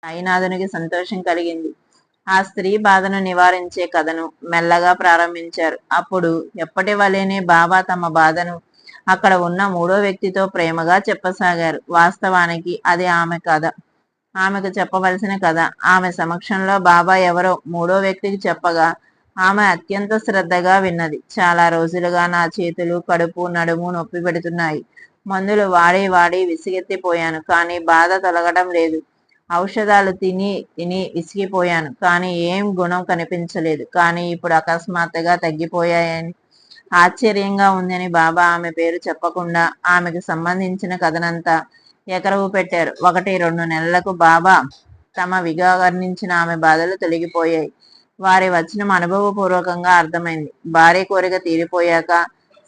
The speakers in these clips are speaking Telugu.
సాయినాథునికి సంతోషం కలిగింది. ఆ స్త్రీ బాధను నివారించే కథను మెల్లగా ప్రారంభించారు. అప్పుడు ఎప్పటి వలెనే బాబా తమ బాధను అక్కడ ఉన్న మూడో వ్యక్తితో ప్రేమగా చెప్పసాగారు. వాస్తవానికి అది ఆమె కథ, ఆమెకు చెప్పవలసిన కథ. ఆమె సమక్షంలో బాబా ఎవరో మూడో వ్యక్తికి చెప్పగా ఆమె అత్యంత శ్రద్ధగా విన్నది. చాలా రోజులుగా నా చేతులు, కడుపు, నడుము నొప్పి పెడుతున్నాయి. మందులు వాడి వాడి విసిగెత్తిపోయాను, కానీ బాధ తొలగడం లేదు. ఔషధాలు తిని తిని విసిగిపోయాను, కానీ ఏం గుణం కనిపించలేదు. కానీ ఇప్పుడు అకస్మాత్తుగా తగ్గిపోయాయని ఆశ్చర్యంగా ఉందని బాబా ఆమె పేరు చెప్పకుండా ఆమెకు సంబంధించిన కథనంతా ఎకరవు పెట్టారు. 1-2 నెలలకు బాబా తమవిగా వర్ణించిన ఆమె బాధలు తొలగిపోయాయి. వారి వచనం అనుభవపూర్వకంగా అర్థమైంది. భార్య కోరిక తీరిపోయాక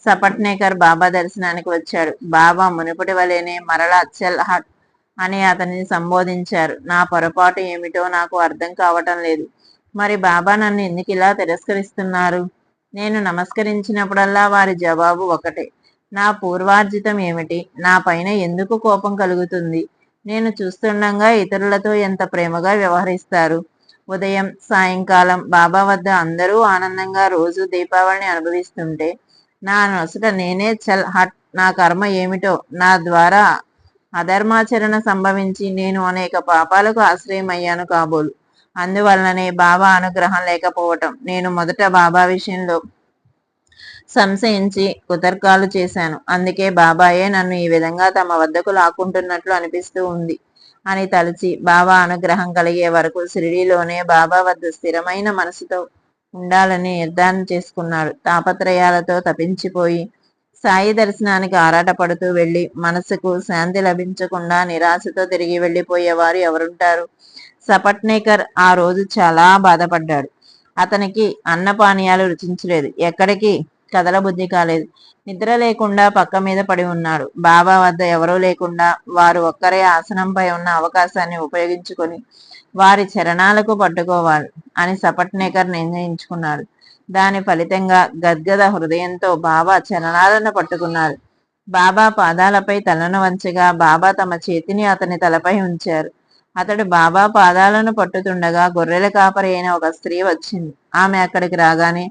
సపట్నేకర్ బాబా దర్శనానికి వచ్చాడు. బాబా మునుపటి వలెనే మరలా చల్ హట్ అని అతనిని సంబోధించారు. నా పొరపాటు ఏమిటో నాకు అర్థం కావటం లేదు. మరి బాబా నన్ను ఎందుకు ఇలా తిరస్కరిస్తున్నారు? నేను నమస్కరించినప్పుడల్లా వారి జవాబు ఒకటే. నా పూర్వార్జితం ఏమిటి? నా పైన ఎందుకు కోపం కలుగుతుంది? నేను చూస్తుండగా ఇతరులతో ఎంత ప్రేమగా వ్యవహరిస్తారు. ఉదయం సాయంకాలం బాబా వద్ద అందరూ ఆనందంగా రోజు దీపావళిని అనుభవిస్తుంటే నా నొసట నేనే చల్ హట్, నా కర్మ ఏమిటో, నా ద్వారా అధర్మాచరణ సంభవించి నేను అనేక పాపాలకు ఆశ్రయమయ్యాను కాబోలు. అందువలననే బాబా అనుగ్రహం లేకపోవటం. నేను మొదట బాబా విషయంలో సంశయించి కుతర్కాలు చేశాను. అందుకే బాబాయే నన్ను ఈ విధంగా తమ వద్దకు లాక్కుంటున్నట్లు అనిపిస్తూ ఉంది అని తలచి బాబా అనుగ్రహం కలిగే వరకు షిరిడీలోనే బాబా వద్ద స్థిరమైన మనసుతో ఉండాలని నిర్ధారణ చేసుకున్నాడు. తాపత్రయాలతో తపించిపోయి సాయి దర్శనానికి ఆరాటపడుతూ వెళ్ళి మనసుకు శాంతి లభించకుండా నిరాశతో తిరిగి వెళ్ళిపోయేవారు ఎవరుంటారు? సపట్నేకర్ ఆ రోజు చాలా బాధపడ్డాడు. అతనికి అన్నపానీయాలు రుచించలేదు, ఎక్కడికి కదలబుద్ధి కాలేదు. నిద్ర లేకుండా పక్క మీద పడి ఉన్నాడు. బాబా వద్ద ఎవరూ లేకుండా వారు ఒక్కరే ఆసనంపై ఉన్న అవకాశాన్ని ఉపయోగించుకొని వారి చరణాలకు పట్టుకోవాలి అని సపట్నేకర్ నిర్ణయించుకున్నాడు. దాని ఫలితంగా గద్గద హృదయంతో బాబా చరణాలను పట్టుకున్నారు. బాబా పాదాలపై తలను వంచగా బాబా తమ చేతిని అతని తలపై ఉంచారు. అతడు బాబా పాదాలను పట్టుతుండగా గొర్రెల కాపరి అయిన ఒక స్త్రీ వచ్చింది. ఆమె అక్కడికి రాగానే